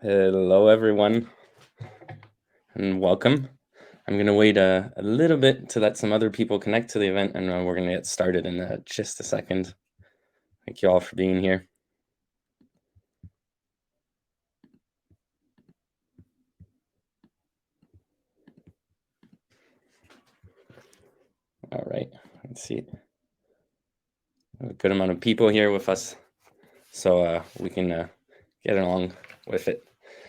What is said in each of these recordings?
Hello, everyone, and welcome. I'm going to wait a little bit to let some other people connect to the event, and we're going to get started in just a second. Thank you all for being here. All right, let's see. A good amount of people here with us, so we can get along with it.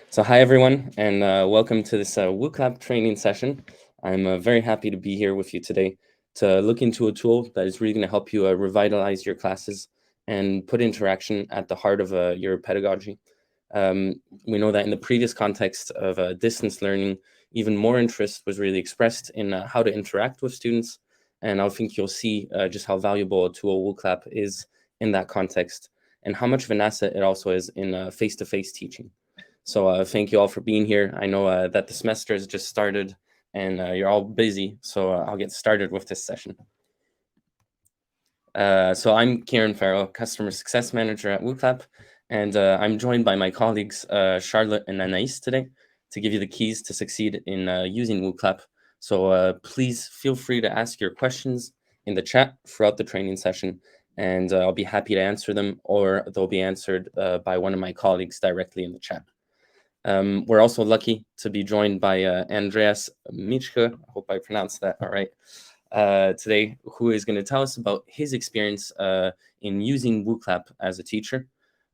So hi, everyone, and welcome to this Wooclap training session. I'm very happy to be here with you today to look into a tool that is really going to help you revitalize your classes and put interaction at the heart of your pedagogy. We know that in the previous context of distance learning, even more interest was really expressed in how to interact with students. And I think you'll see just how valuable a tool Wooclap is in that context and how much of an asset it also is in face-to-face teaching. So thank you all for being here. I know that the semester has just started and you're all busy, so I'll get started with this session. So I'm Kieran Farrell, Customer Success Manager at Wooclap, and I'm joined by my colleagues Charlotte and Anais today to give you the keys to succeed in using Wooclap. So please feel free to ask your questions in the chat throughout the training session, and I'll be happy to answer them, or they'll be answered by one of my colleagues directly in the chat. We're also lucky to be joined by Andreas Michke, I hope I pronounced that all right, today, who is going to tell us about his experience in using Wooclap as a teacher.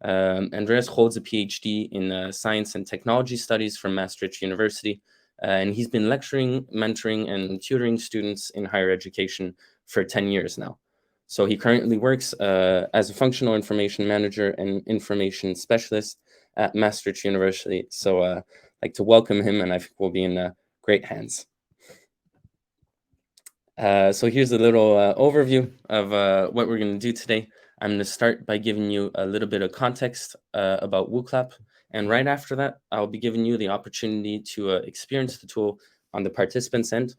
Andreas holds a PhD in Science and Technology Studies from Maastricht University, and he's been lecturing, mentoring, and tutoring students in higher education for 10 years now. So he currently works as a functional information manager and information specialist at Maastricht University. So I'd like to welcome him, and I think we'll be in great hands. So here's a little overview of what we're going to do today. I'm going to start by giving you a little bit of context about Wooclap. And right after that, I'll be giving you the opportunity to experience the tool on the participants end.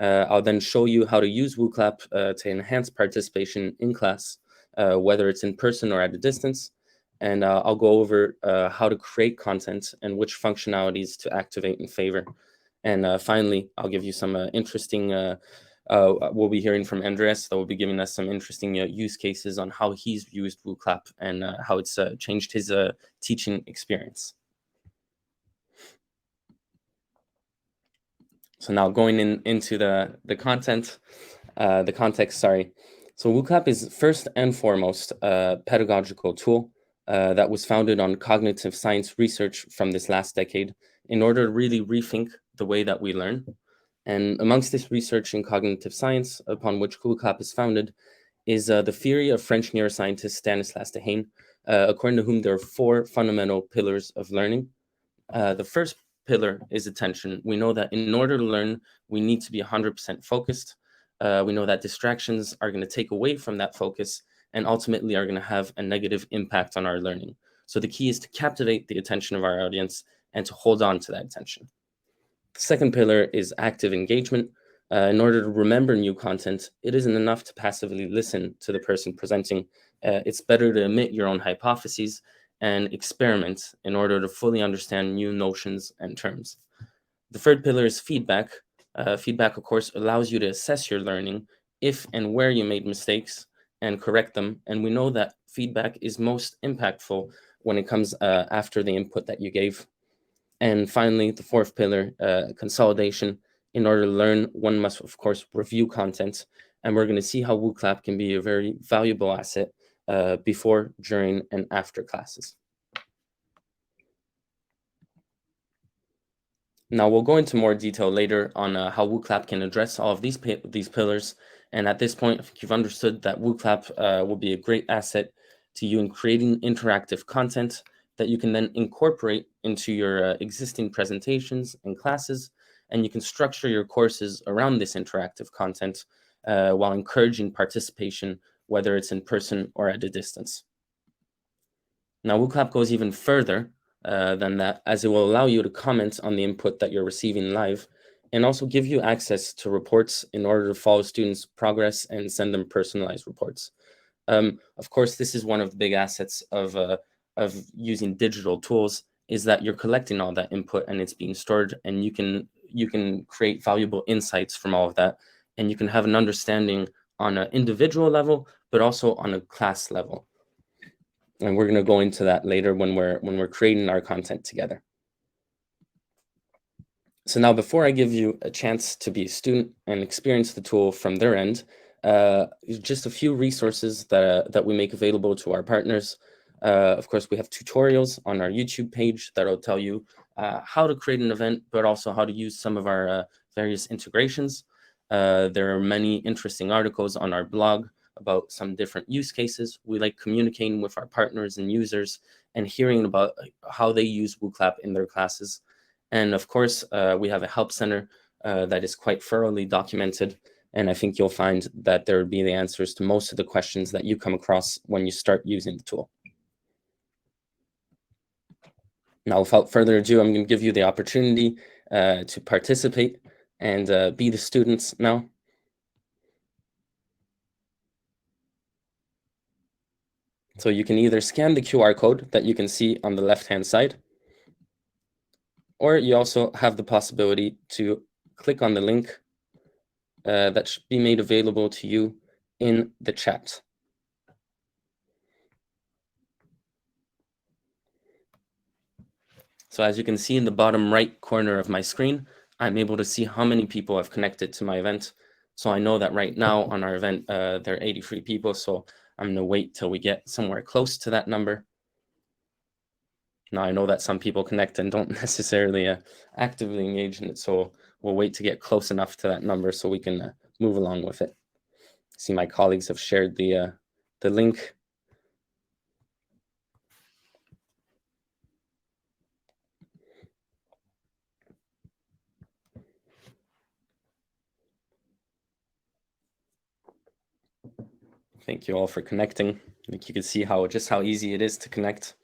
I'll then show you how to use Wooclap to enhance participation in class, whether it's in person or at a distance. And I'll go over how to create content and which functionalities to activate in favor. And finally, I'll give you some interesting, we'll be hearing from Andreas, that will be giving us some interesting use cases on how he's used Wooclap and how it's changed his teaching experience. So now going into the content, the context, sorry. So Wooclap is first and foremost a pedagogical tool that was founded on cognitive science research from this last decade in order to really rethink the way that we learn. And amongst this research in cognitive science, upon which Wooclap is founded, is the theory of French neuroscientist Stanislas Dehaene, according to whom there are four fundamental pillars of learning. The first pillar is attention. We know that in order to learn, we need to be 100% focused. We know that distractions are going to take away from that focus and ultimately are going to have a negative impact on our learning. So the key is to captivate the attention of our audience and to hold on to that attention. The second pillar is active engagement. In order to remember new content, it isn't enough to passively listen to the person presenting. It's better to emit your own hypotheses and experiment in order to fully understand new notions and terms. The third pillar is feedback. Feedback, of course, allows you to assess your learning, if and where you made mistakes, and correct them. And we know that feedback is most impactful when it comes after the input that you gave. And finally, the fourth pillar, consolidation. In order to learn, one must, of course, review content. And we're going to see how Wooclap can be a very valuable asset before, during, and after classes. Now, we'll go into more detail later on how Wooclap can address all of these pillars. And at this point, I think you've understood that Wooclap will be a great asset to you in creating interactive content that you can then incorporate into your existing presentations and classes. And you can structure your courses around this interactive content while encouraging participation, whether it's in person or at a distance. Now, Wooclap goes even further than that, as it will allow you to comment on the input that you're receiving live and also give you access to reports in order to follow students' progress and send them personalized reports. Of course, this is one of the big assets of using digital tools, is that you're collecting all that input and it's being stored, and you can create valuable insights from all of that, and you can have an understanding on an individual level, but also on a class level. And we're going to go into that later when we're creating our content together. So now, before I give you a chance to be a student and experience the tool from their end, just a few resources that we make available to our partners. Of course, we have tutorials on our YouTube page that'll tell you how to create an event, but also how to use some of our various integrations. There are many interesting articles on our blog about some different use cases. We like communicating with our partners and users and hearing about how they use Wooclap in their classes. And of course, we have a help center that is quite thoroughly documented. And I think you'll find that there will be the answers to most of the questions that you come across when you start using the tool. Now, without further ado, I'm going to give you the opportunity to participate and be the students now. So you can either scan the QR code that you can see on the left-hand side, or you also have the possibility to click on the link that should be made available to you in the chat. So as you can see in the bottom right corner of my screen, I'm able to see how many people have connected to my event. So I know that right now on our event, there are 83 people. So I'm going to wait till we get somewhere close to that number. Now I know that some people connect and don't necessarily actively engage in it. So we'll wait to get close enough to that number so we can move along with it. See, my colleagues have shared the link. Thank you all for connecting. I think you can see just how easy it is to connect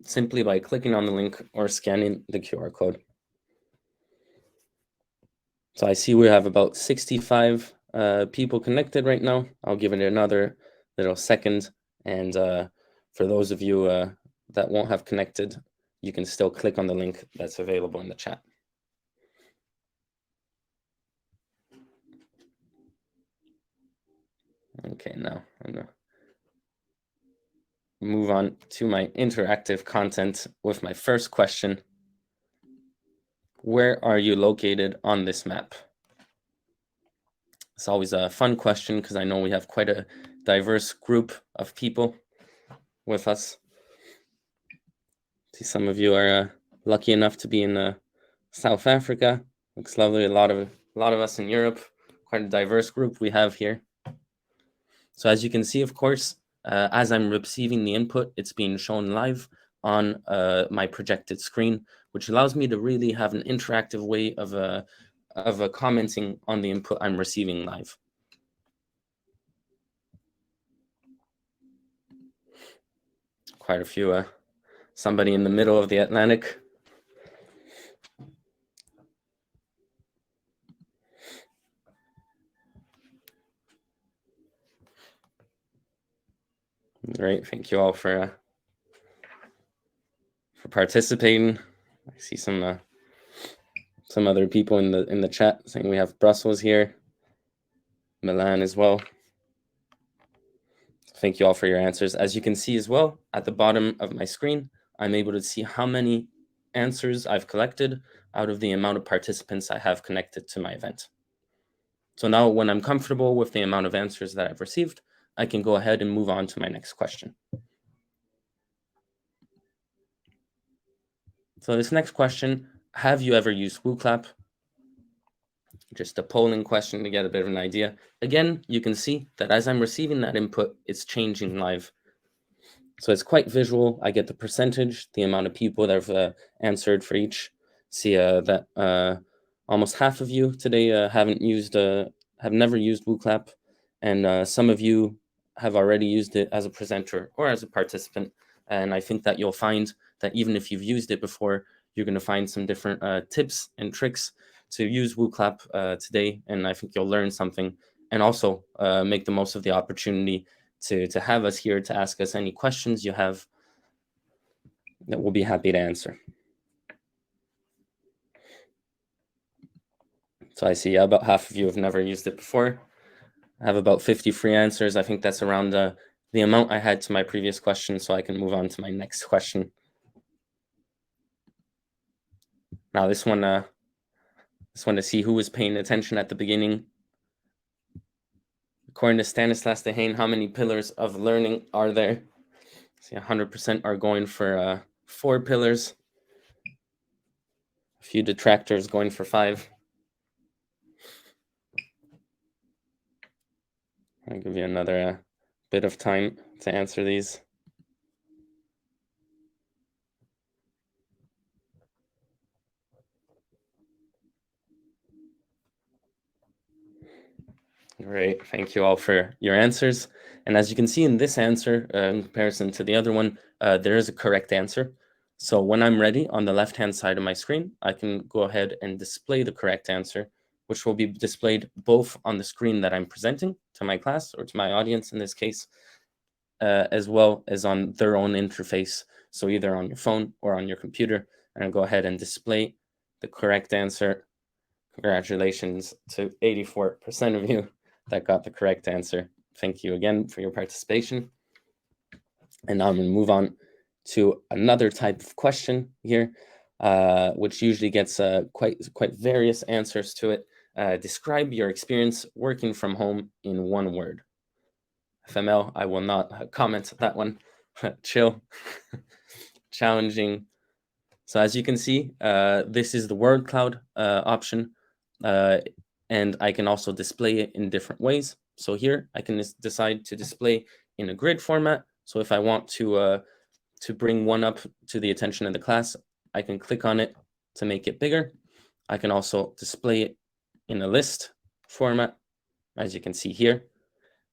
simply by clicking on the link or scanning the QR code. So I see we have about 65 people connected right now. I'll give it another little second. And for those of you that won't have connected, you can still click on the link that's available in the chat. Okay, now I'm going to move on to my interactive content with my first question. Where are you located on this map? It's always a fun question because I know we have quite a diverse group of people with us. See, some of you are lucky enough to be in South Africa. Looks lovely. A lot of us in Europe. Quite a diverse group we have here. So as you can see, of course, as I'm receiving the input, it's being shown live on my projected screen, which allows me to really have an interactive way of commenting on the input I'm receiving live. Quite a few. Somebody in the middle of the Atlantic. Great, thank you all for participating. I see some other people in the chat saying we have Brussels here, Milan as well. Thank you all for your answers. As you can see as well, at the bottom of my screen, I'm able to see how many answers I've collected out of the amount of participants I have connected to my event. So now when I'm comfortable with the amount of answers that I've received, I can go ahead and move on to my next question. So this next question, have you ever used Wooclap? Just a polling question to get a bit of an idea. Again, you can see that as I'm receiving that input, it's changing live. So it's quite visual. I get the percentage, the amount of people that have answered for each. See that almost half of you today have never used Wooclap, and some of you have already used it as a presenter or as a participant. And I think that you'll find that even if you've used it before, you're going to find some different tips and tricks to use Wooclap today. And I think you'll learn something and also make the most of the opportunity to have us here to ask us any questions you have. that we'll be happy to answer. So I see about half of you have never used it before. I have about 50 free answers. I think that's around the amount I had to my previous question, so I can move on to my next question. Now this one to see who was paying attention at the beginning. According to Stanislas Dehaene, how many pillars of learning are there? See, 100% are going for 4 pillars. A few detractors going for 5. I'll give you another bit of time to answer these. Great, thank you all for your answers. And as you can see in this answer, in comparison to the other one, there is a correct answer. So when I'm ready, on the left-hand side of my screen, I can go ahead and display the correct answer, which will be displayed both on the screen that I'm presenting to my class, or to my audience in this case, as well as on their own interface. So either on your phone or on your computer, and I'll go ahead and display the correct answer. Congratulations to 84% of you that got the correct answer. Thank you again for your participation. And now I'm going to move on to another type of question here, which usually gets quite various answers to it. Describe your experience working from home in one word. FML, I will not comment on that one. Chill. Challenging. So as you can see, this is the word cloud option, and I can also display it in different ways. So here I can decide to display in a grid format. So if I want to bring one up to the attention of the class, I can click on it to make it bigger. I can also display it in a list format, as you can see here.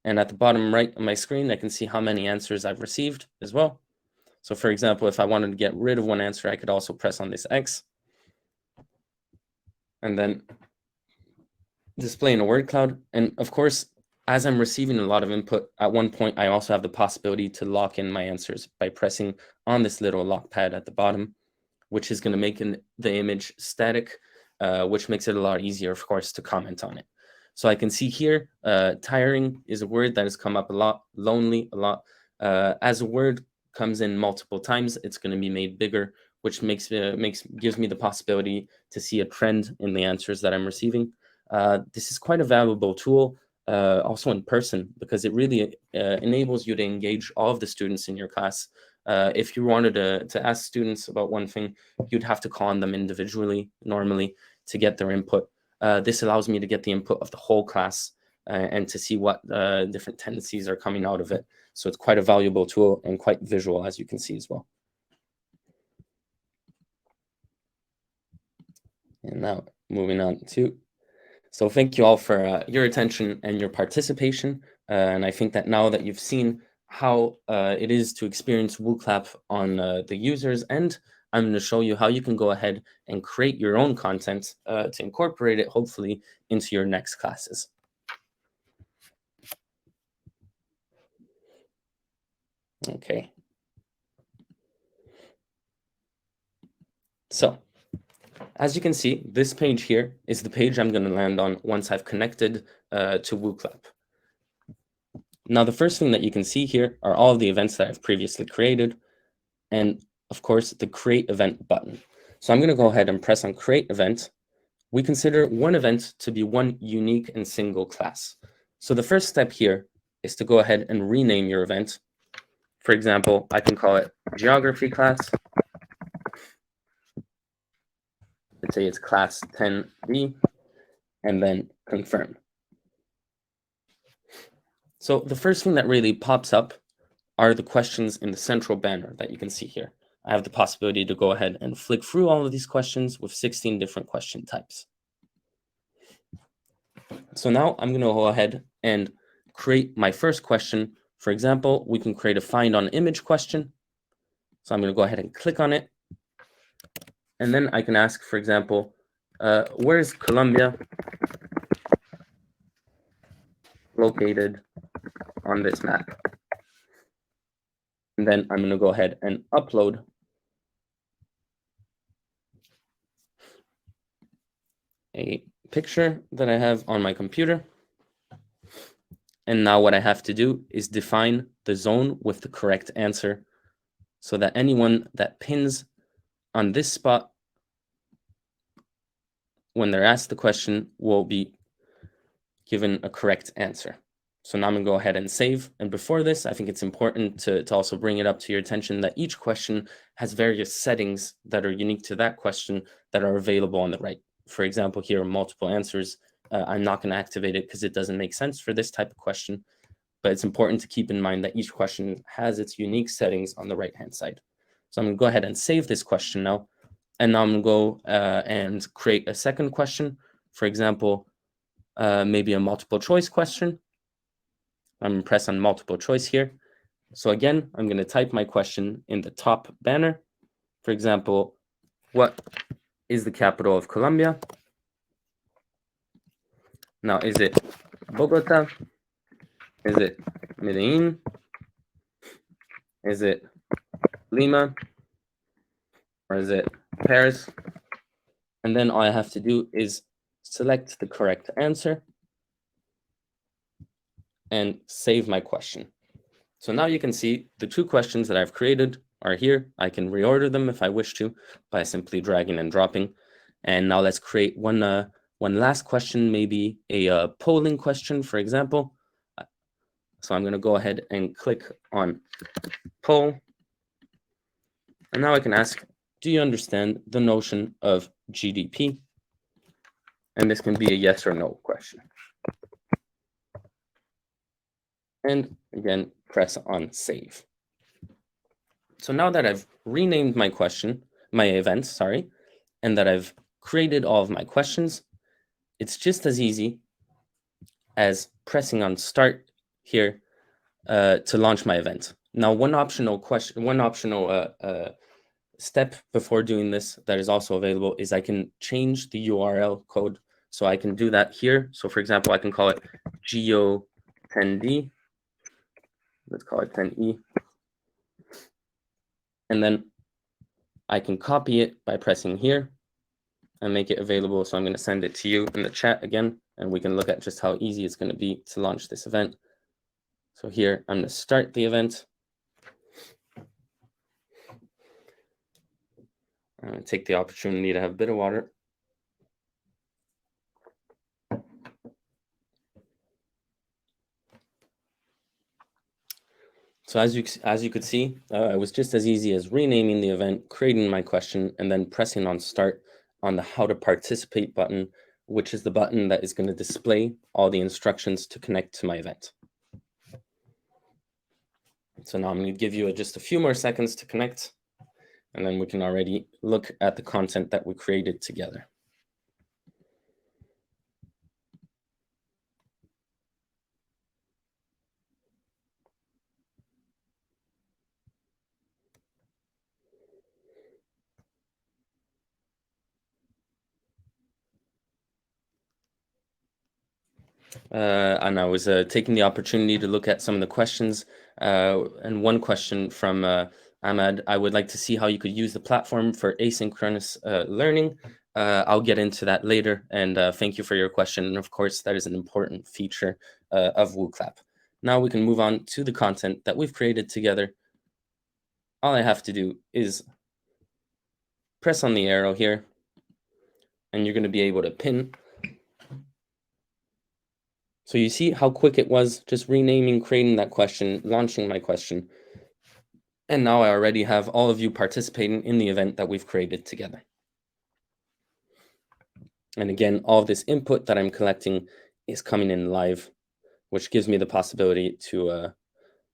And at the bottom right of my screen, I can see how many answers I've received as well. So for example, if I wanted to get rid of one answer, I could also press on this X and then display in a word cloud. And of course, as I'm receiving a lot of input, at one point, I also have the possibility to lock in my answers by pressing on this little lock pad at the bottom, which is going to make the image static, which makes it a lot easier, of course, to comment on it. So I can see here, tiring is a word that has come up a lot, lonely a lot. As a word comes in multiple times, it's going to be made bigger, which gives me the possibility to see a trend in the answers that I'm receiving. This is quite a valuable tool, also in person, because it really enables you to engage all of the students in your class. If you wanted to ask students about one thing, you'd have to call on them individually normally to get their input. This allows me to get the input of the whole class and to see what different tendencies are coming out of it. So it's quite a valuable tool and quite visual, as you can see as well. And now moving on to, so thank you all for your attention and your participation. And I think that now that you've seen how it is to experience Wooclap on the user's end, I'm going to show you how you can go ahead and create your own content to incorporate it, hopefully, into your next classes. Okay. So, as you can see, this page here is the page I'm going to land on once I've connected to Wooclap. Now, the first thing that you can see here are all of the events that I've previously created, and of course, the Create Event button. So I'm going to go ahead and press on Create Event. We consider one event to be one unique and single class. So the first step here is to go ahead and rename your event. For example, I can call it Geography class. Let's say it's class 10B, and then confirm. So the first thing that really pops up are the questions in the central banner that you can see here. I have the possibility to go ahead and flick through all of these questions with 16 different question types. So now I'm going to go ahead and create my first question. For example, we can create a find on image question. So I'm going to go ahead and click on it. And then I can ask, for example, where is Colombia located on this map? And then I'm going to go ahead and upload a picture that I have on my computer. And now what I have to do is define the zone with the correct answer so that anyone that pins on this spot when they're asked the question will be given a correct answer. So now I'm gonna go ahead and save. And before this, I think it's important to also bring it up to your attention that each question has various settings that are unique to that question that are available on the right. For example, here, multiple answers. I'm not gonna activate it because it doesn't make sense for this type of question, but it's important to keep in mind that each question has its unique settings on the right-hand side. So I'm gonna go ahead and save this question now. And now I'm gonna go and create a second question. For example, maybe a multiple choice question. I'm gonna press on multiple choice here. So again, I'm gonna type my question in the top banner. For example, what is the capital of Colombia? Now, is it Bogota? Is it Medellin? Is it Lima? Or is it Paris? And then all I have to do is select the correct answer and save my question. So now you can see the two questions that I've created are here. I can reorder them if I wish to by simply dragging and dropping. And now let's create one last question, maybe a polling question, for example. So I'm going to go ahead and click on poll. And now I can ask, do you understand the notion of GDP? And this can be a yes or no question. And again, press on save. So now that I've renamed my event, sorry, and that I've created all of my questions, it's just as easy as pressing on start here to launch my event. Now, one optional step before doing this that is also available is I can change the URL code. So I can do that here. So for example, I can call it Geo10D. Let's call it 10E. And then I can copy it by pressing here and make it available. So I'm going to send it to you in the chat again, and we can look at just how easy it's going to be to launch this event. So here, I'm going to start the event. I'm going to take the opportunity to have a bit of water. So as you could see, it was just as easy as renaming the event, creating my question, and then pressing on start on the how to participate button, which is the button that is going to display all the instructions to connect to my event. So now I'm going to give you just a few more seconds to connect, and then we can already look at the content that we created together. And I was taking the opportunity to look at some of the questions. And one question from Ahmad, I would like to see how you could use the platform for asynchronous learning. I'll get into that later. And thank you for your question. And of course, that is an important feature of Wooclap. Now we can move on to the content that we've created together. All I have to do is press on the arrow here, and you're going to be able to pin. So you see how quick it was just renaming, creating that question, launching my question. And now I already have all of you participating in the event that we've created together. And again, all of this input that I'm collecting is coming in live, which gives me the possibility to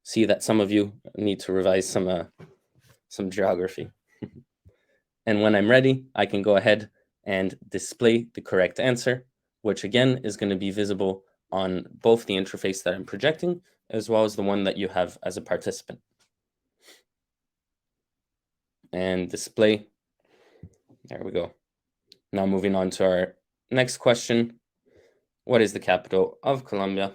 see that some of you need to revise some geography. And when I'm ready, I can go ahead and display the correct answer, which again is going to be visible on both the interface that I'm projecting, as well as the one that you have as a participant. And display, there we go. Now moving on to our next question. What is the capital of Colombia?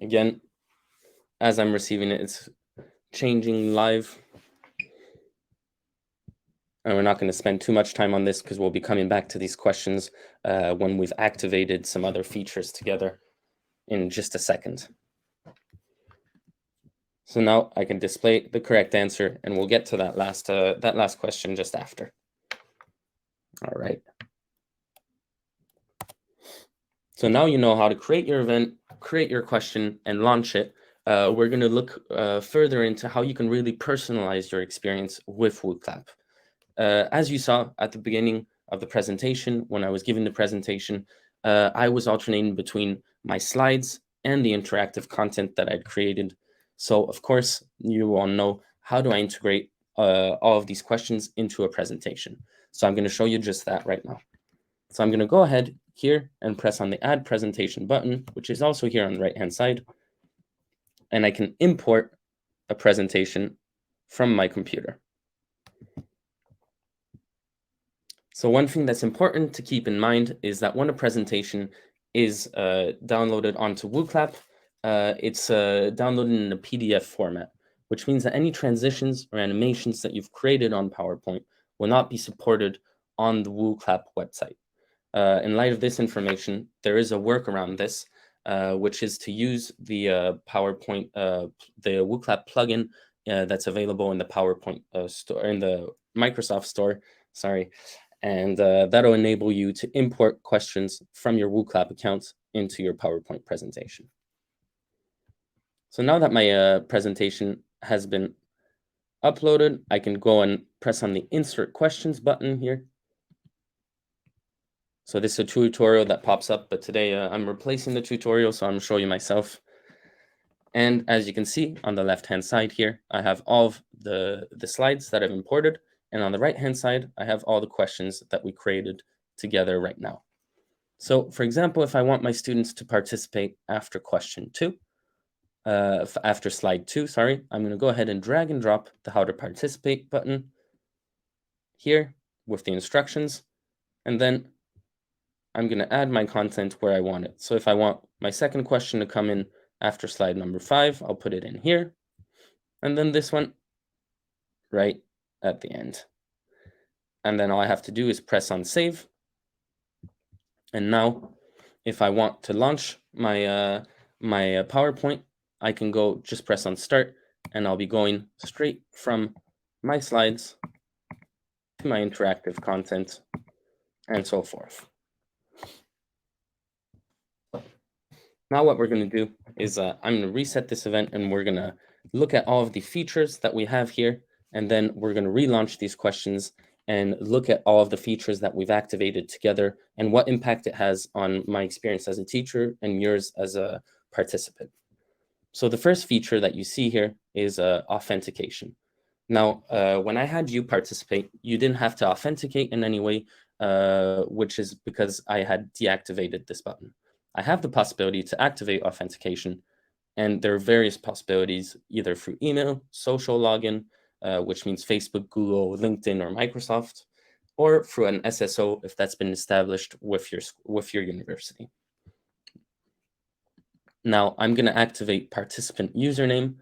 Again, as I'm receiving it, it's changing live. And we're not going to spend too much time on this because we'll be coming back to these questions when we've activated some other features together in just a second. So now I can display the correct answer, and we'll get to that last question just after. All right. So now you know how to create your event, create your question, and launch it. We're going to look further into how you can really personalize your experience with Wooclap. As you saw at the beginning of the presentation, when I was giving the presentation, I was alternating between my slides and the interactive content that I'd created. So of course, you all know, how do I integrate all of these questions into a presentation? So I'm going to show you just that right now. So I'm going to go ahead here and press on the Add Presentation button, which is also here on the right-hand side. And I can import a presentation from my computer. So one thing that's important to keep in mind is that when a presentation is downloaded onto Wooclap, it's downloaded in a PDF format, which means that any transitions or animations that you've created on PowerPoint will not be supported on the Wooclap website. In light of this information, there is a workaround this, which is to use the PowerPoint, the Wooclap plugin that's available in the PowerPoint store, in the Microsoft Store, sorry. And that'll enable you to import questions from your Wooclap account into your PowerPoint presentation. So now that my presentation has been uploaded, I can go and press on the Insert Questions button here. So this is a tutorial that pops up, but today I'm replacing the tutorial, so I'm showing you myself. And as you can see on the left-hand side here, I have all of the slides that I've imported. And on the right-hand side, I have all the questions that we created together right now. So for example, if I want my students to participate after question 2, after slide 2, sorry, I'm going to go ahead and drag and drop the How to Participate button here with the instructions. And then I'm going to add my content where I want it. So if I want my second question to come in after slide number 5, I'll put it in here. And then this one right at the end. And then all I have to do is press on Save. And now, if I want to launch my PowerPoint, I can go just press on Start, and I'll be going straight from my slides to my interactive content, and so forth. Now what we're going to do is I'm going to reset this event, and we're going to look at all of the features that we have here, and then we're going to relaunch these questions and look at all of the features that we've activated together and what impact it has on my experience as a teacher and yours as a participant. So the first feature that you see here is authentication. Now, when I had you participate, you didn't have to authenticate in any way, which is because I had deactivated this button. I have the possibility to activate authentication, and there are various possibilities, either through email, social login, which means Facebook, Google, LinkedIn, or Microsoft, or through an SSO if that's been established with your university. Now I'm going to activate participant username.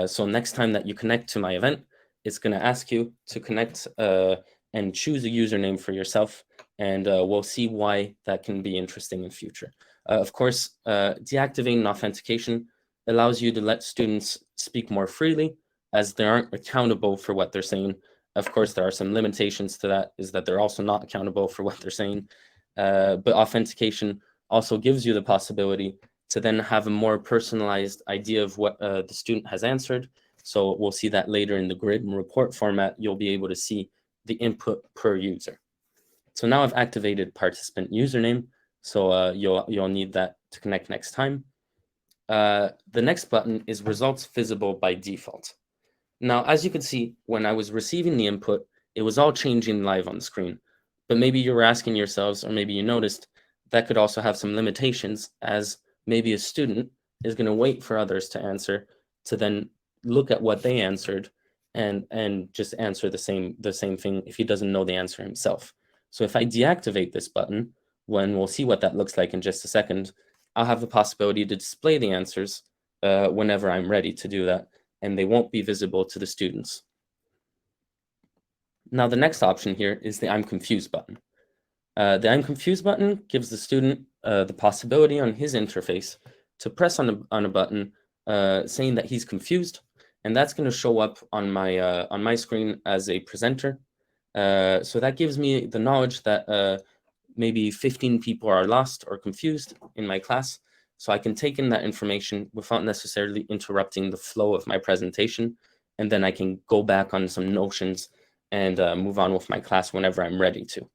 So next time that you connect to my event, it's going to ask you to connect and choose a username for yourself. And we'll see why that can be interesting in future. Of course, deactivating authentication allows you to let students speak more freely, as they aren't accountable for what they're saying. Of course, there are some limitations to that, is that they're also not accountable for what they're saying. But authentication also gives you the possibility to then have a more personalized idea of what the student has answered. So we'll see that later in the grid and report format. You'll be able to see the input per user. So now I've activated participant username. So you'll need that to connect next time. The next button is results visible by default. Now, as you can see, when I was receiving the input, it was all changing live on the screen. But maybe you were asking yourselves, or maybe you noticed, that could also have some limitations, as maybe a student is going to wait for others to answer to then look at what they answered and just answer the same thing if he doesn't know the answer himself. So if I deactivate this button, when we'll see what that looks like in just a second, I'll have the possibility to display the answers whenever I'm ready to do that, and they won't be visible to the students. Now, the next option here is the I'm confused button. The I'm confused button gives the student the possibility on his interface to press on a button saying that he's confused, and that's going to show up on my screen as a presenter. So that gives me the knowledge that maybe 15 people are lost or confused in my class. So I can take in that information without necessarily interrupting the flow of my presentation. And then I can go back on some notions and move on with my class whenever I'm ready to.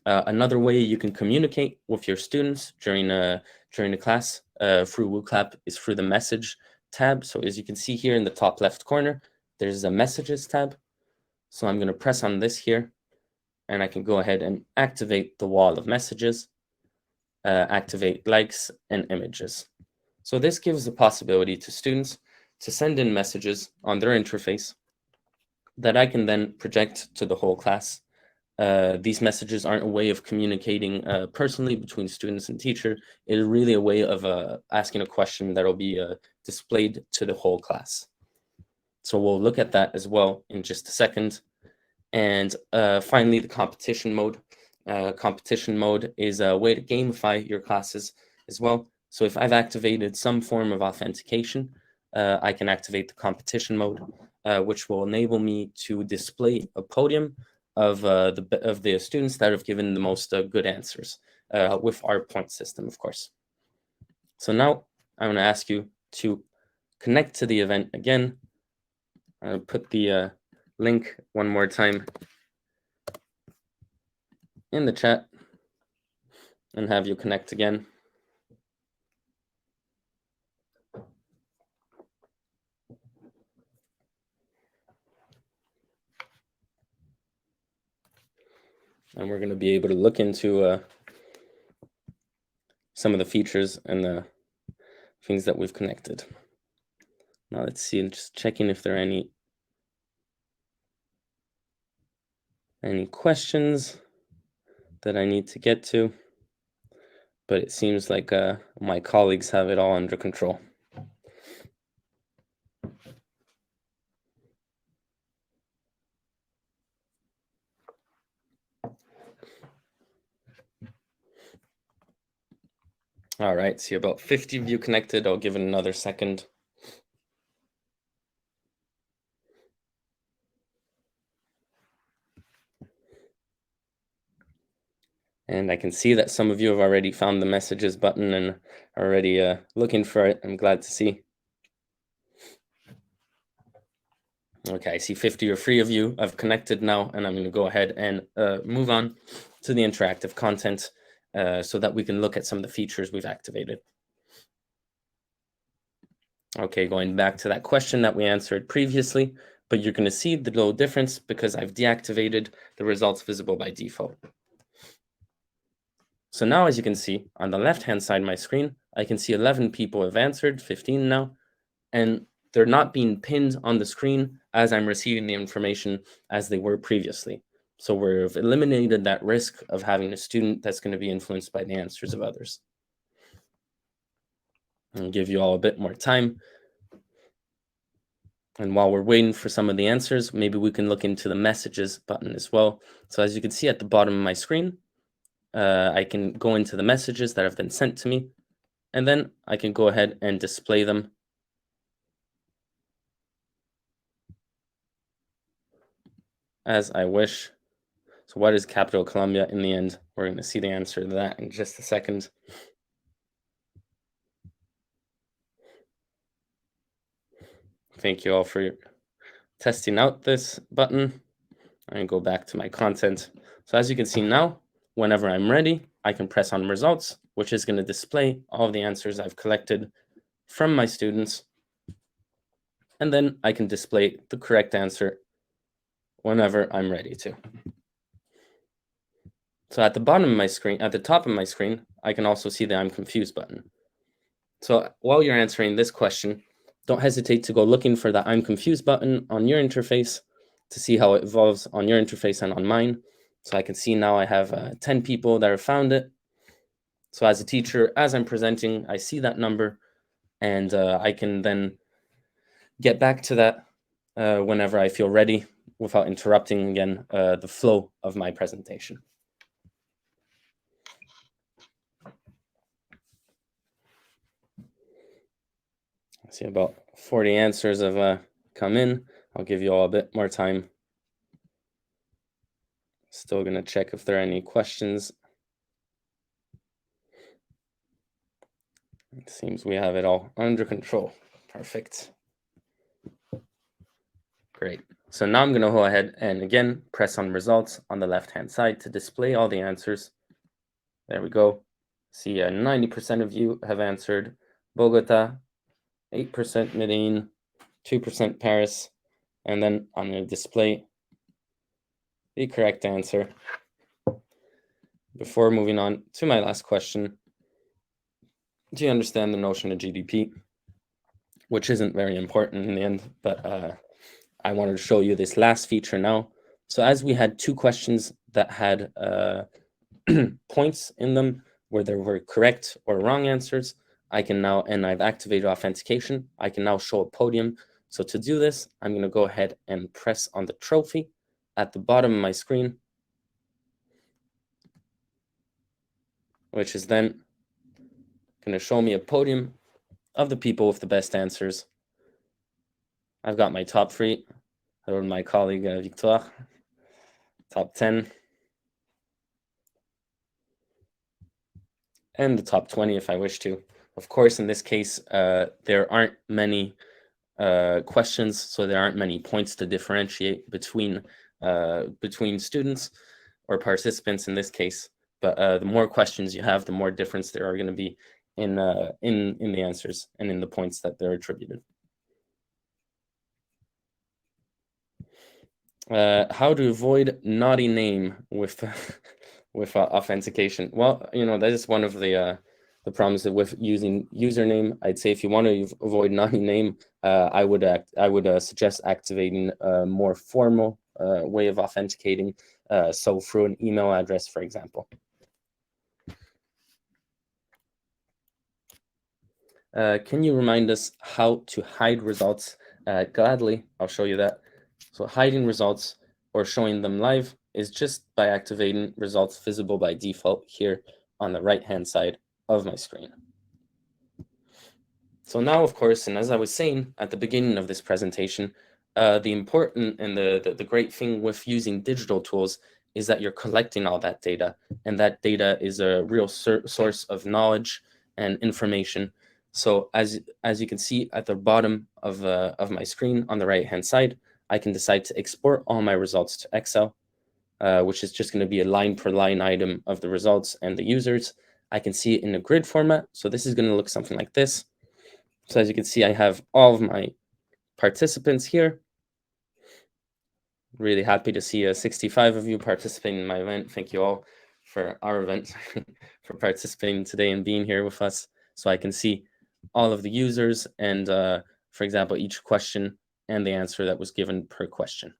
Another way you can communicate with your students during the class through Wooclap is through the message tab. So as you can see here in the top left corner, there's a messages tab. So I'm going to press on this here, and I can go ahead and activate the wall of messages, activate likes and images. So this gives the possibility to students to send in messages on their interface that I can then project to the whole class. These messages aren't a way of communicating personally between students and teacher. It is really a way of asking a question that will be displayed to the whole class. So we'll look at that as well in just a second. And finally, the competition mode. Competition mode is a way to gamify your classes as well. So if I've activated some form of authentication, I can activate the competition mode, which will enable me to display a podium of the students that have given the most good answers with our point system, of course. So now I'm going to ask you to connect to the event again. I'll put the link one more time in the chat and have you connect again. And we're going to be able to look into some of the features and the things that we've connected. Now let's see, just checking if there are any questions that I need to get to, but it seems like my colleagues have it all under control. All right, see about 50 of you connected. I'll give it another second. And I can see that some of you have already found the messages button and are already looking for it. I'm glad to see. Okay, I see 50 or 3 of you have connected now, and I'm going to go ahead and move on to the interactive content so that we can look at some of the features we've activated. Okay, going back to that question that we answered previously, but you're going to see the little difference because I've deactivated the results visible by default. So now, as you can see, on the left-hand side of my screen, I can see 11 people have answered, 15 now, and they're not being pinned on the screen as I'm receiving the information as they were previously. So we've eliminated that risk of having a student that's going to be influenced by the answers of others. I'll give you all a bit more time. And while we're waiting for some of the answers, maybe we can look into the messages button as well. So as you can see at the bottom of my screen, I can go into the messages that have been sent to me, and then I can go ahead and display them as I wish. So what is Capital Columbia in the end? We're going to see the answer to that in just a second. Thank you all for testing out this button. I'm going to go back to my content. So as you can see now, whenever I'm ready, I can press on results, which is going to display all the answers I've collected from my students. And then I can display the correct answer whenever I'm ready to. So at the bottom of my screen, at the top of my screen, I can also see the I'm confused button. So while you're answering this question, don't hesitate to go looking for the I'm confused button on your interface to see how it evolves on your interface and on mine. So I can see now I have 10 people that have found it. So as a teacher, as I'm presenting, I see that number, and I can then get back to that whenever I feel ready without interrupting again the flow of my presentation. I see about 40 answers have come in. I'll give you all a bit more time. Still going to check if there are any questions. It seems we have it all under control. Perfect. Great. So now I'm going to go ahead and again press on results on the left-hand side to display all the answers. There we go. See, 90% of you have answered Bogota, 8% Medellin, 2% Paris, and then I'm going to display the correct answer. Before moving on to my last question, do you understand the notion of GDP? Which isn't very important in the end, but I wanted to show you this last feature now. So as we had two questions that had points in them where there were correct or wrong answers, I can now, and I've activated authentication, I can now show a podium. So to do this, I'm going to go ahead and press on the trophy at the bottom of my screen, which is then going to show me a podium of the people with the best answers. I've got my top 3, or my colleague Victoire, top 10, and the top 20 if I wish to. Of course, in this case, there aren't many questions, so there aren't many points to differentiate between students or participants in this case. But the more questions you have, the more difference there are going to be in the answers and in the points that they're attributed. How to avoid naughty name with with authentication? Well, that is one of the problems with using username. I'd say if you want to avoid naughty name, I would suggest activating a more formal way of authenticating. So through an email address, for example. Can you remind us how to hide results? Gladly, I'll show you that. So hiding results or showing them live is just by activating results visible by default here on the right-hand side of my screen. So now, of course, and as I was saying at the beginning of this presentation, the important and the great thing with using digital tools is that you're collecting all that data, and that data is a real source of knowledge and information. So as you can see at the bottom of my screen on the right-hand side, I can decide to export all my results to Excel, which is just going to be a line per line item of the results and the users. I can see it in a grid format. So this is going to look something like this. So as you can see, I have all of my participants here. Really happy to see 65 of you participating in my event. Thank you all for our event, for participating today and being here with us. So I can see all of the users and, for example, each question and the answer that was given per question.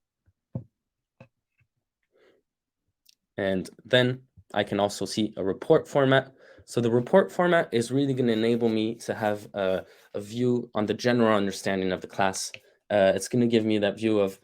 And then I can also see a report format. So the report format is really going to enable me to have a view on the general understanding of the class. It's going to give me that view of,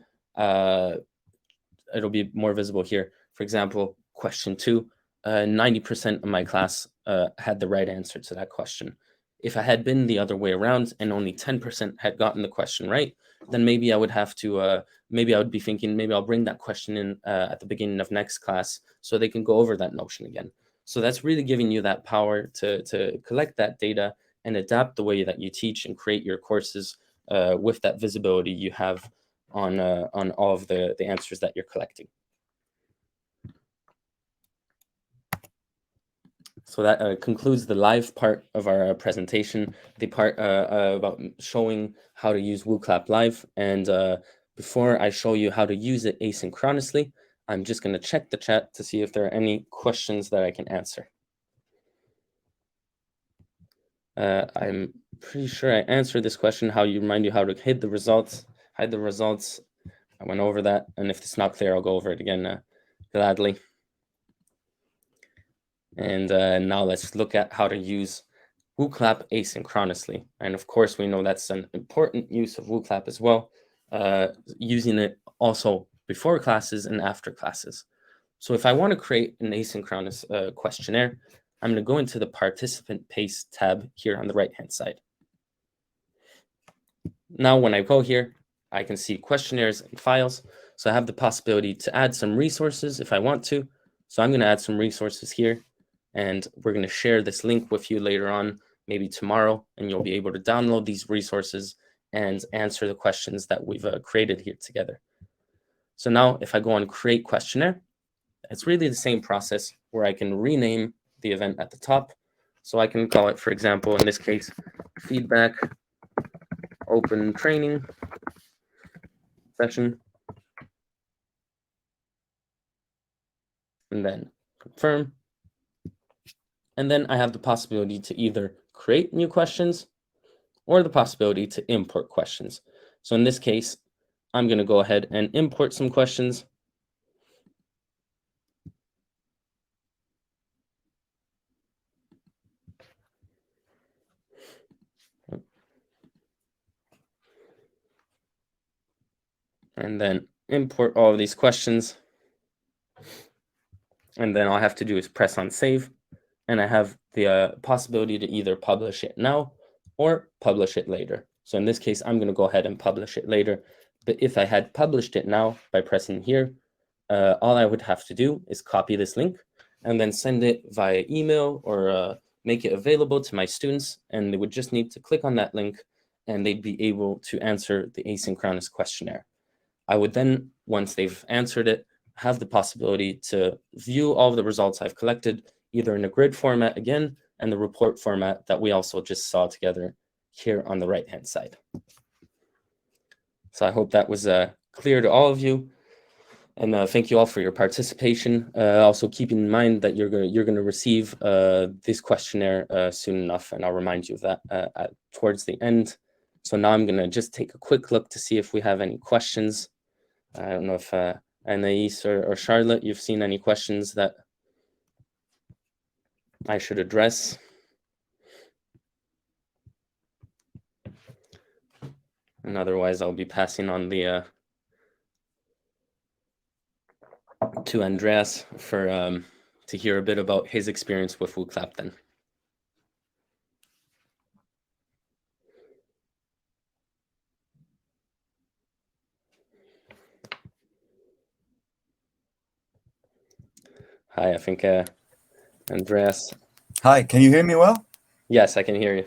it'll be more visible here. For example, question 2, 90% of my class had the right answer to that question. If I had been the other way around and only 10% had gotten the question right, then maybe I would have to, maybe I would be thinking, maybe I'll bring that question in at the beginning of next class so they can go over that notion again. So that's really giving you that power to collect that data and adapt the way that you teach and create your courses with that visibility you have on all of the answers that you're collecting. So that concludes the live part of our presentation, the part about showing how to use Wooclap Live. And before I show you how to use it asynchronously, I'm just going to check the chat to see if there are any questions that I can answer. I'm pretty sure I answered this question, how you remind you how to hide the results. I went over that, and if it's not clear, I'll go over it again gladly. And now let's look at how to use Wooclap asynchronously. And of course, we know that's an important use of Wooclap as well, using it also before classes and after classes. So if I want to create an asynchronous questionnaire, I'm going to go into the participant paste tab here on the right-hand side. Now, when I go here, I can see questionnaires and files. So I have the possibility to add some resources if I want to. So I'm going to add some resources here, and we're going to share this link with you later on, maybe tomorrow, and you'll be able to download these resources and answer the questions that we've created here together. So now if I go on create questionnaire, it's really the same process where I can rename the event at the top. So I can call it, for example, in this case, feedback open training session, and then confirm. And then I have the possibility to either create new questions or the possibility to import questions. So in this case, I'm going to go ahead and import some questions. And then import all of these questions. And then all I have to do is press on save. And I have the possibility to either publish it now or publish it later. So in this case, I'm going to go ahead and publish it later. But if I had published it now by pressing here, all I would have to do is copy this link and then send it via email or make it available to my students. And they would just need to click on that link and they'd be able to answer the asynchronous questionnaire. I would then, once they've answered it, have the possibility to view all of the results I've collected, either in a grid format again, and the report format that we also just saw together here on the right-hand side. So I hope that was clear to all of you. And thank you all for your participation. Also keep in mind that you're gonna receive this questionnaire soon enough, and I'll remind you of that towards the end. So now I'm gonna just take a quick look to see if we have any questions. I don't know if Anais or Charlotte, you've seen any questions that I should address. And otherwise, I'll be passing on the to Andreas for to hear a bit about his experience with Wooclap then. Hi, I think Andreas. Hi, can you hear me well? Yes, I can hear you.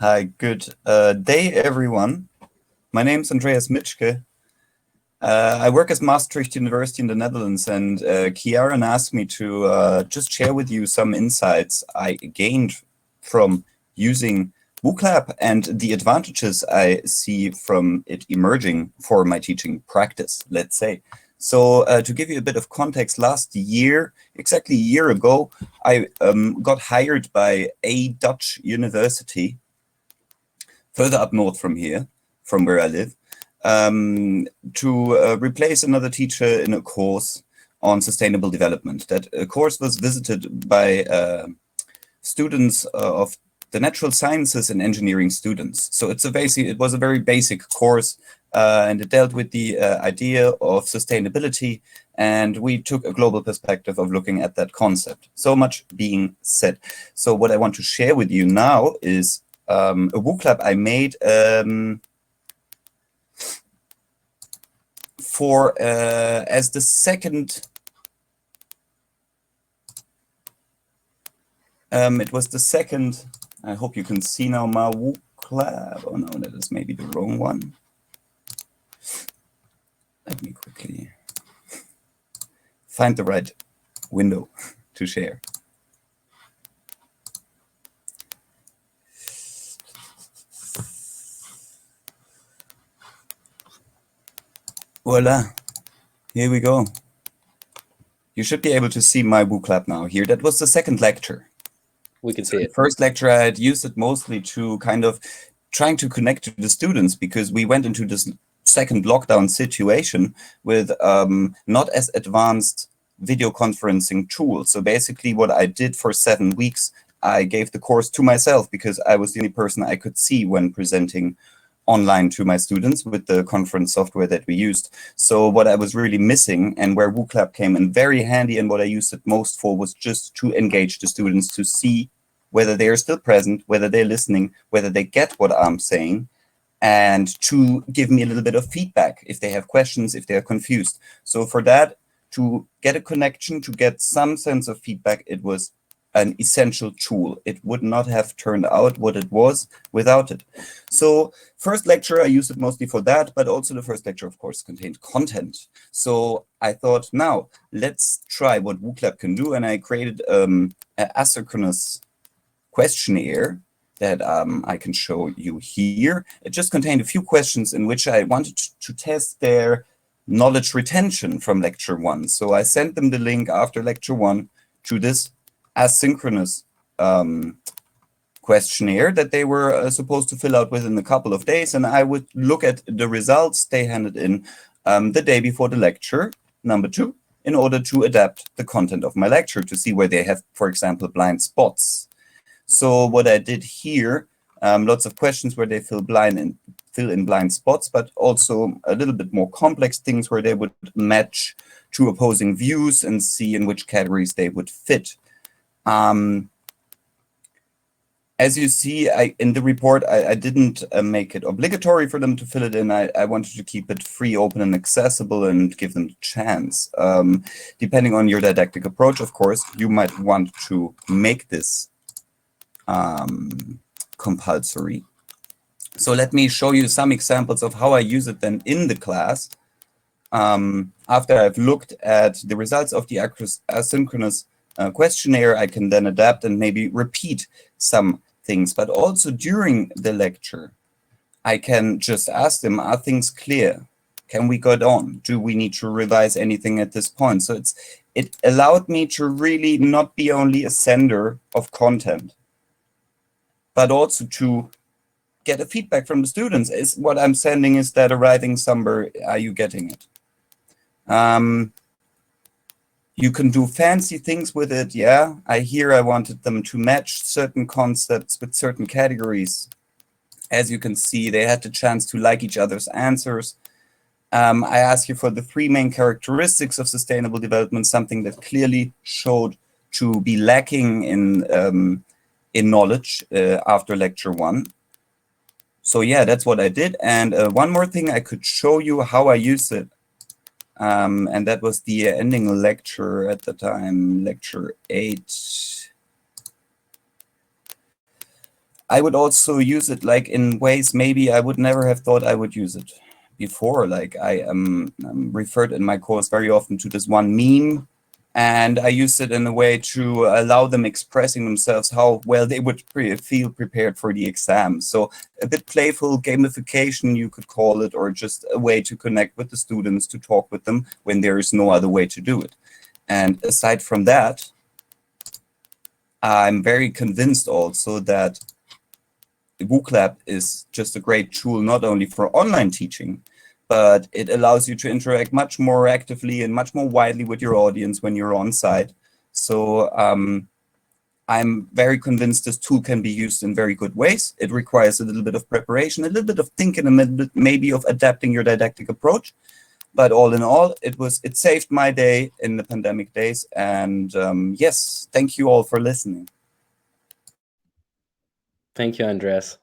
Hi, good day, everyone. My name's Andreas Mitschke. I work at Maastricht University in the Netherlands, and Kiaran asked me to just share with you some insights I gained from using Wooclap and the advantages I see from it emerging for my teaching practice, let's say. So to give you a bit of context, last year, exactly a year ago, I got hired by a Dutch university further up north from here, from where I live, to replace another teacher in a course on sustainable development. That course was visited by students of the natural sciences and engineering students. So it was a very basic course, and it dealt with the idea of sustainability, and we took a global perspective of looking at that concept. So much being said. So what I want to share with you now is a Wooclap I made for as the second. It was the second. I hope you can see now my Wooclap. Oh no, that is maybe the wrong one. Let me quickly find the right window to share. Voila, here we go. You should be able to see my Wooclap now here. That was the second lecture. We can see it. The first lecture, I had used it mostly to kind of trying to connect to the students, because we went into this second lockdown situation with not as advanced video conferencing tools. So basically what I did for 7 weeks, I gave the course to myself, because I was the only person I could see when presenting online to my students with the conference software that we used. So what I was really missing, and where Wooclap came in very handy, and what I used it most for, was just to engage the students, to see whether they are still present, whether they're listening, whether they get what I'm saying, and to give me a little bit of feedback if they have questions, if they're confused. So for that, to get a connection, to get some sense of feedback, it was an essential tool. It would not have turned out what it was without it. So first lecture, I used it mostly for that, but also the first lecture, of course, contained content. So I thought, now let's try what Wooclap can do. And I created an asynchronous questionnaire that I can show you here. It just contained a few questions in which I wanted to test their knowledge retention from lecture 1. So I sent them the link after lecture 1 to this asynchronous questionnaire that they were supposed to fill out within a couple of days. And I would look at the results they handed in the day before the lecture, number 2, in order to adapt the content of my lecture to see where they have, for example, blind spots. So what I did here, lots of questions where they fill in blind spots, but also a little bit more complex things where they would match two opposing views and see in which categories they would fit. As you see, in the report, I didn't make it obligatory for them to fill it in. I wanted to keep it free, open, and accessible, and give them the chance. Depending on your didactic approach, of course, you might want to make this compulsory. So let me show you some examples of how I use it then in the class. After I've looked at the results of the asynchronous questionnaire, I can then adapt and maybe repeat some things, but also during the lecture, I can just ask them, are things clear? Can we go on? Do we need to revise anything at this point? So it allowed me to really not be only a sender of content, but also to get a feedback from the students. Is what I'm sending, is that arriving somewhere? Are you getting it? You can do fancy things with it. Yeah, I wanted them to match certain concepts with certain categories. As you can see, they had the chance to like each other's answers. I asked you for the 3 main characteristics of sustainable development, something that clearly showed to be lacking in knowledge after lecture 1. So yeah, that's what I did. And one more thing, I could show you how I use it. And that was the ending lecture at the time, lecture 8. I would also use it like in ways maybe I would never have thought I would use it before. Like I referred in my course very often to this one meme, and I used it in a way to allow them expressing themselves how well they would feel prepared for the exam. So a bit playful gamification, you could call it, or just a way to connect with the students, to talk with them when there is no other way to do it. And aside from that, I'm very convinced also that Wooclap is just a great tool, not only for online teaching, but it allows you to interact much more actively and much more widely with your audience when you're on site. So I'm very convinced this tool can be used in very good ways. It requires a little bit of preparation, a little bit of thinking, a little bit maybe of adapting your didactic approach. But all in all, it saved my day in the pandemic days. And yes, thank you all for listening. Thank you, Andreas.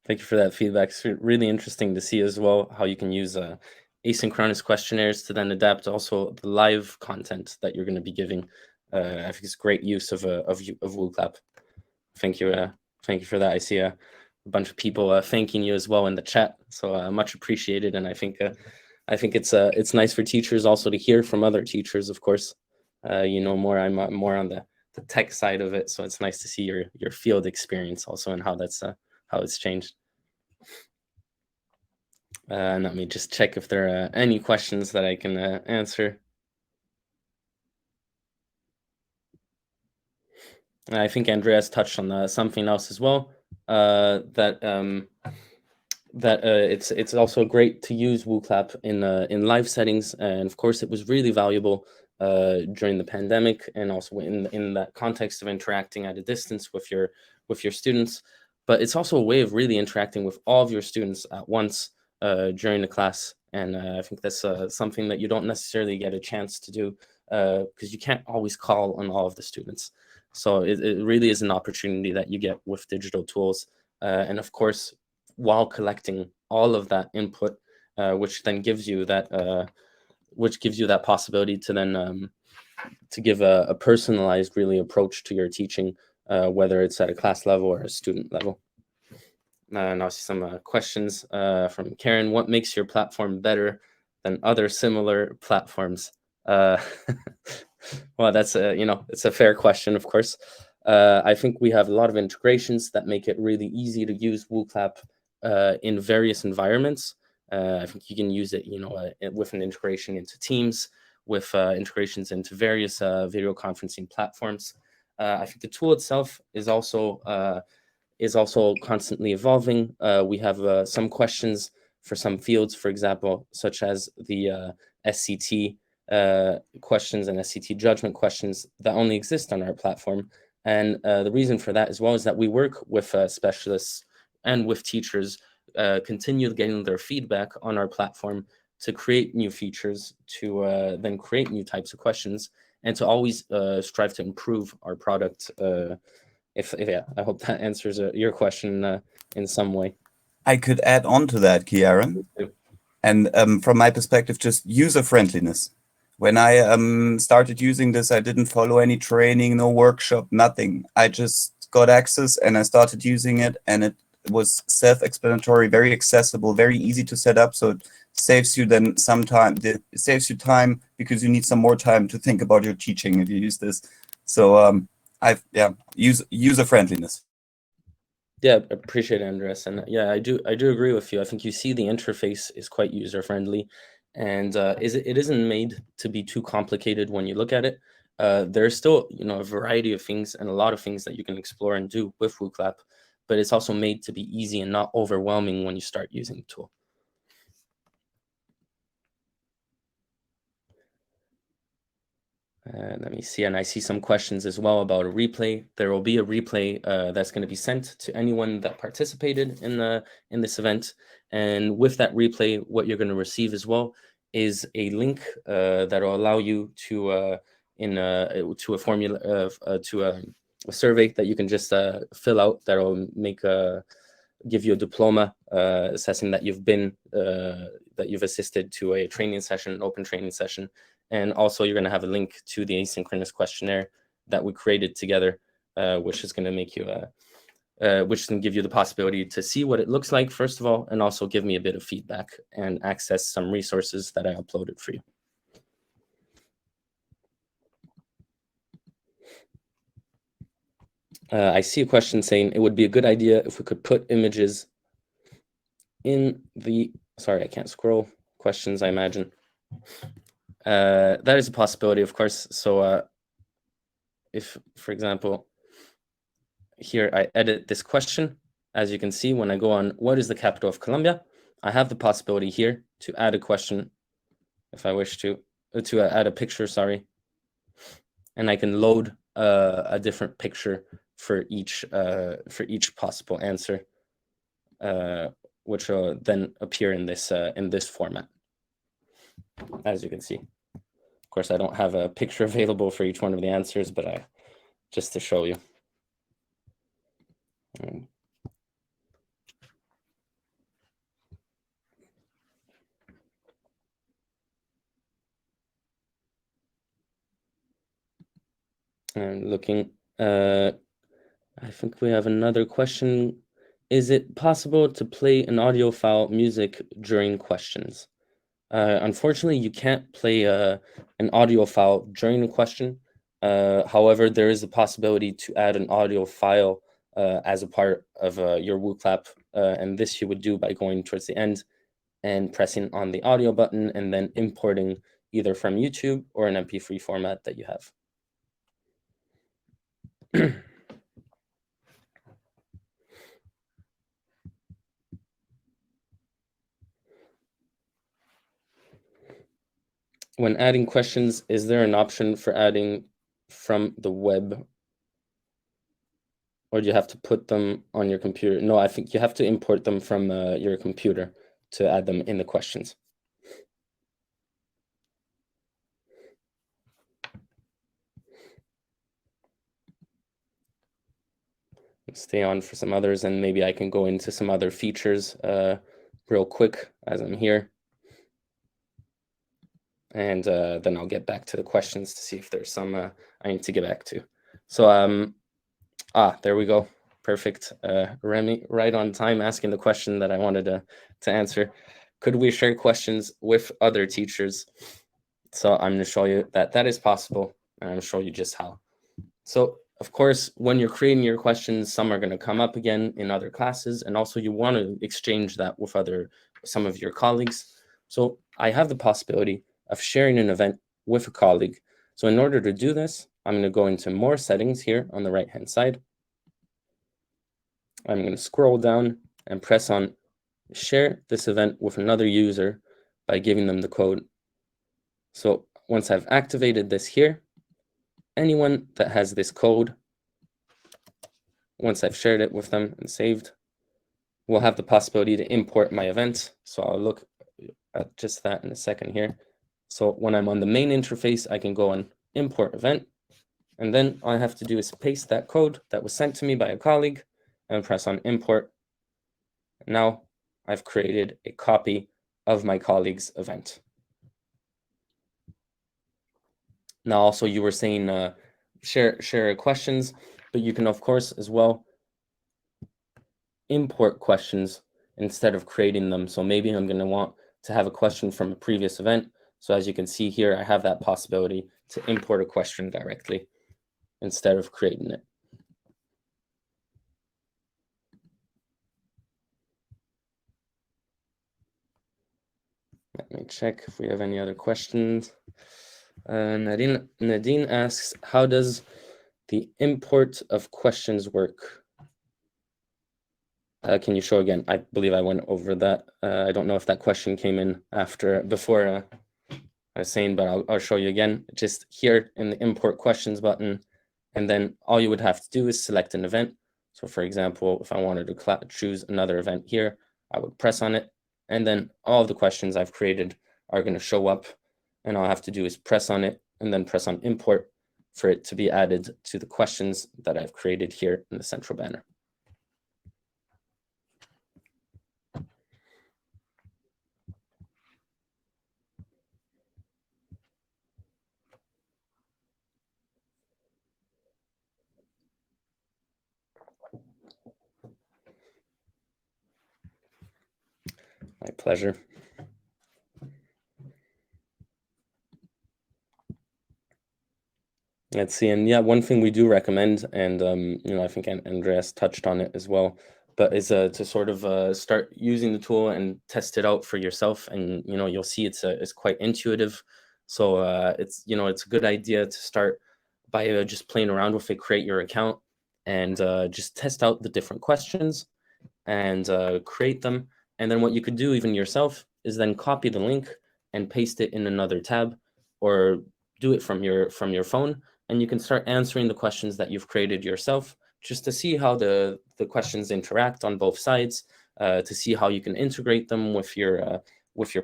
Thank you for that feedback. It's really interesting to see as well how you can use asynchronous questionnaires to then adapt also the live content that you're going to be giving. I think it's great use of Wooclap. Thank you for that. I see a bunch of people thanking you as well in the chat, so much appreciated. And I think it's nice for teachers also to hear from other teachers. Of course, you know more. I'm more on the tech side of it, so it's nice to see your field experience also and how it's changed. And let me just check if there are any questions that I can answer. I think Andreas touched on something else as well, that it's also great to use Wooclap in live settings, and of course it was really valuable during the pandemic, and also in that context of interacting at a distance with your students. but it's also a way of really interacting with all of your students at once during the class. And I think that's something that you don't necessarily get a chance to do because you can't always call on all of the students. So it really is an opportunity that you get with digital tools. And of course, while collecting all of that input, which then gives you that possibility to then to give a personalized really approach to your teaching, whether it's at a class level or a student level. Now some questions from Karen. What makes your platform better than other similar platforms? Well, that's it's a fair question, of course. I think we have a lot of integrations that make it really easy to use Wooclap in various environments. I think you can use it, with an integration into Teams, with integrations into various video conferencing platforms. I think the tool itself is also constantly evolving. We have some questions for some fields, for example, such as the SCT questions and SCT judgment questions that only exist on our platform. And the reason for that as well is that we work with specialists and with teachers, continue getting their feedback on our platform to create new features, to then create new types of questions, and to always strive to improve our product. Yeah, I hope that answers your question in some way. I could add on to that, Kieran. And from my perspective, just user friendliness. When I started using this, I didn't follow any training, no workshop, nothing. I just got access and I started using it, and it was self-explanatory, very accessible, very easy to set up. So it saves you then some time. It saves you time because you need some more time to think about your teaching if you use this. So user friendliness. Yeah, appreciate it, Andres. And yeah, I do agree with you. I think you see the interface is quite user friendly, and it isn't made to be too complicated when you look at it. There's still a variety of things and a lot of things that you can explore and do with Wooclap, but it's also made to be easy and not overwhelming when you start using the tool. Let me see, and I see some questions as well about a replay. There will be a replay that's going to be sent to anyone that participated in this event, and with that replay, what you're going to receive as well is a link that will allow you to to a formula to a survey that you can just fill out that will give you a diploma assessing that you've assisted to a training session, an open training session. And also you're going to have a link to the asynchronous questionnaire that we created together, which is going to make you which can give you the possibility to see what it looks like, first of all, and also give me a bit of feedback and access some resources that I uploaded for you. I see a question saying it would be a good idea if we could put images in the, sorry, I can't scroll, questions, I imagine. That is a possibility, of course. So if, for example, here I edit this question, as you can see, when I go on what is the capital of Colombia, I have the possibility here to add a question if I wish to add a picture, sorry. And I can load a different picture for each possible answer, which will then appear in this format, as you can see. Of course, I don't have a picture available for each one of the answers, but just to show you. And looking, I think we have another question. Is it possible to play an audio file music during questions? Unfortunately, you can't play an audio file during a question. However, there is a possibility to add an audio file as a part of your Wooclap, and this you would do by going towards the end and pressing on the audio button and then importing either from YouTube or an MP3 format that you have. When adding questions, is there an option for adding from the web Or do you have to put them on your computer? No, I think you have to import them from your computer to add them in the questions. Stay on for some others, and maybe I can go into some other features real quick as I'm here. And then I'll get back to the questions to see if there's some I need to get back to. So, there we go. Perfect. Remy, right on time, asking the question that I wanted to answer. Could we share questions with other teachers? So I'm going to show you that that is possible, and I'm going to show you just how. So, of course, when you're creating your questions, some are going to come up again in other classes, and also you want to exchange that with some of your colleagues. So I have the possibility of sharing an event with a colleague. So in order to do this, I'm going to go into more settings here on the right-hand side. I'm going to scroll down and press on share this event with another user by giving them the code. So once I've activated this here, anyone that has this code, once I've shared it with them and saved, will have the possibility to import my event. So I'll look at just that in a second here. So when I'm on the main interface, I can go on import event, and then all I have to do is paste that code that was sent to me by a colleague and press on import. Now I've created a copy of my colleague's event. Now also you were saying share questions, but you can of course as well import questions instead of creating them. So maybe I'm going to want to have a question from a previous event. So as you can see here, I have that possibility to import a question directly instead of creating it. Let me check if we have any other questions. Nadine asks, how does the import of questions work? Can you show again? I believe I went over that. I don't know if that question came in before I was saying, but I'll show you again. Just here in the import questions button, and then all you would have to do is select an event. So for example, if I wanted to choose another event here, I would press on it, and then all of the questions I've created are going to show up, and all I have to do is press on it and then press on import for it to be added to the questions that I've created here in the central banner. My pleasure. Let's see, and yeah, one thing we do recommend, and I think Andreas touched on it as well, but is to sort of start using the tool and test it out for yourself, and you'll see it's quite intuitive. So it's a good idea to start by just playing around with it, create your account, and just test out the different questions and create them. And then what you could do even yourself is then copy the link and paste it in another tab, or do it from your phone, and you can start answering the questions that you've created yourself, just to see how the questions interact on both sides, to see how you can integrate them with your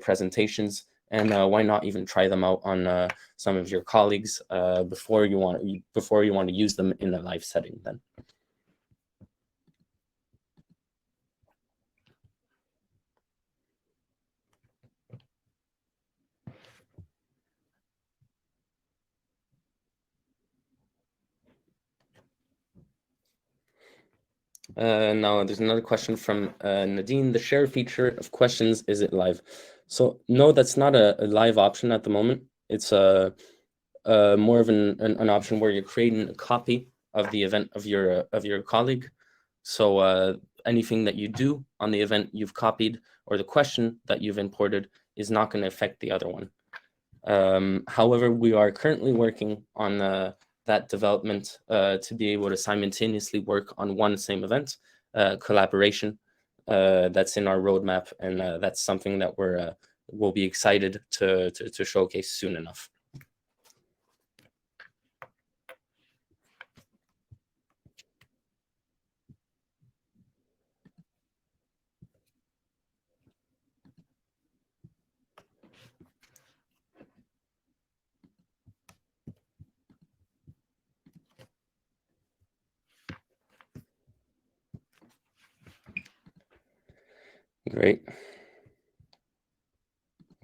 presentations, and why not even try them out on some of your colleagues before you want to use them in a live setting then. Now there's another question from Nadine. The share feature of questions, is it live? So no, that's not a live option at the moment. It's more of an option where you're creating a copy of the event of your colleague. So anything that you do on the event you've copied, or the question that you've imported, is not going to affect the other one. However, we are currently working on that development to be able to simultaneously work on one same event, collaboration. That's in our roadmap, and that's something that we'll be excited to showcase soon enough. Great.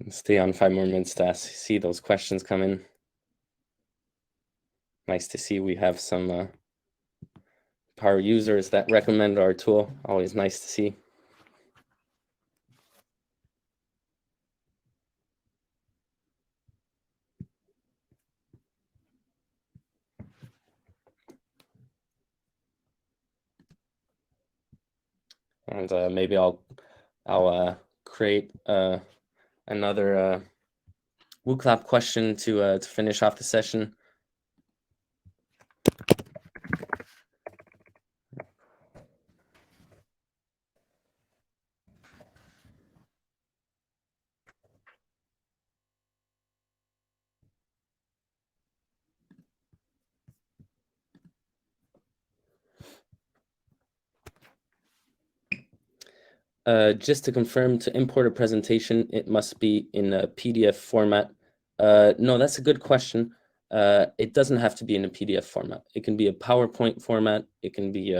Stay on 5 more minutes to see those questions come in. Nice to see we have some power users that recommend our tool. Always nice to see. And maybe I'll create another Wooclap question to finish off the session. Just to confirm, to import a presentation, it must be in a PDF format. No, that's a good question. It doesn't have to be in a PDF format. It can be a PowerPoint format. It can be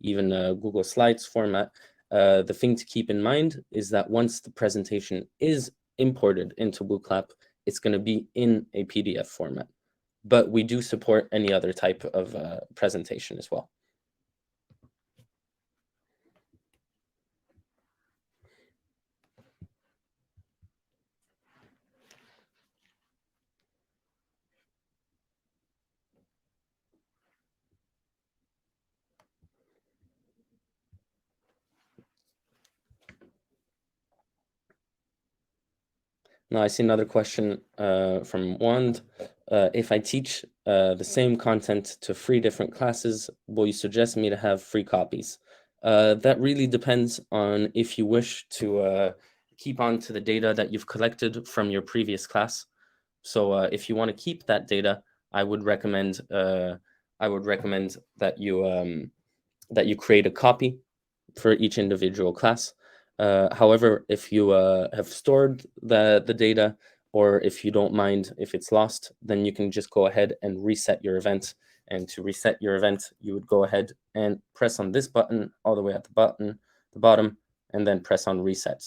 even a Google Slides format. The thing to keep in mind is that once the presentation is imported into Wooclap, it's going to be in a PDF format. But we do support any other type of presentation as well. Now I see another question from Wand. If I teach the same content to 3 different classes, will you suggest me to have 3 copies? That really depends on if you wish to keep on to the data that you've collected from your previous class. So if you want to keep that data, I would recommend that you create a copy for each individual class. However, if you have stored the data, or if you don't mind if it's lost, then you can just go ahead and reset your event. And to reset your event, you would go ahead and press on this button all the way at the bottom, and then press on reset.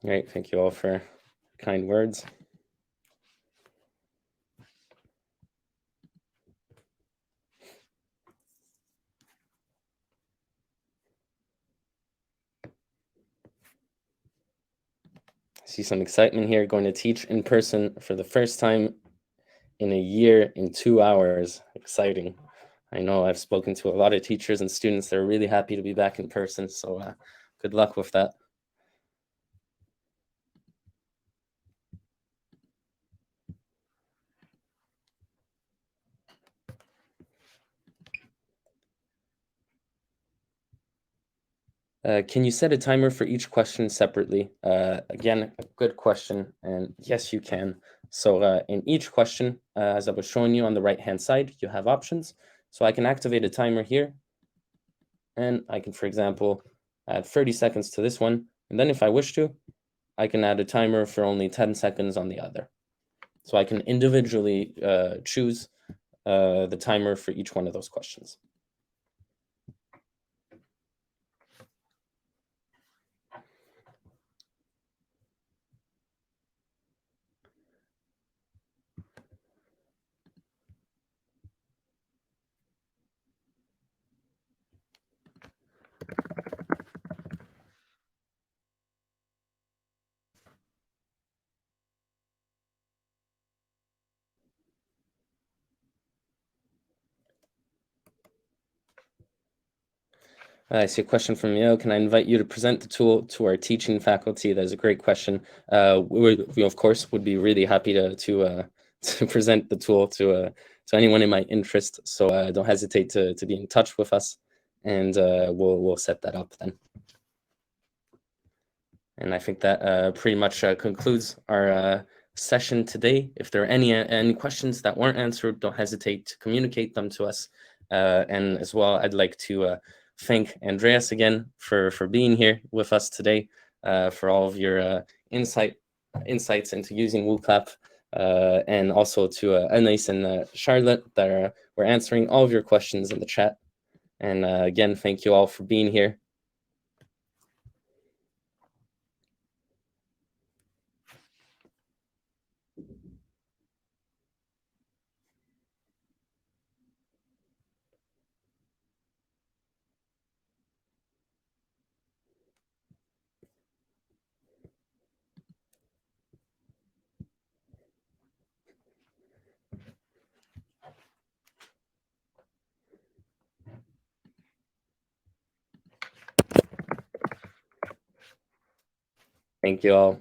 Great, thank you all for kind words. I see some excitement here, going to teach in person for the first time in a year in 2 hours. Exciting. I know I've spoken to a lot of teachers and students. They're really happy to be back in person. So good luck with that. Can you set a timer for each question separately? Again, a good question, and yes, you can. So in each question, as I was showing you on the right-hand side, you have options. So I can activate a timer here, and I can, for example, add 30 seconds to this one. And then if I wish to, I can add a timer for only 10 seconds on the other. So I can individually choose the timer for each one of those questions. I see a question from Yo. Can I invite you to present the tool to our teaching faculty? That is a great question. We of course would be really happy to present the tool to anyone in my interest. So don't hesitate to be in touch with us, and we'll set that up then. And I think that pretty much concludes our session today. If there are any questions that weren't answered, don't hesitate to communicate them to us. And as well, I'd like to thank Andreas again for being here with us today, for all of your insights into using Wooclap, and also to Anais and Charlotte that were answering all of your questions in the chat. And again, thank you all for being here. Thank you all.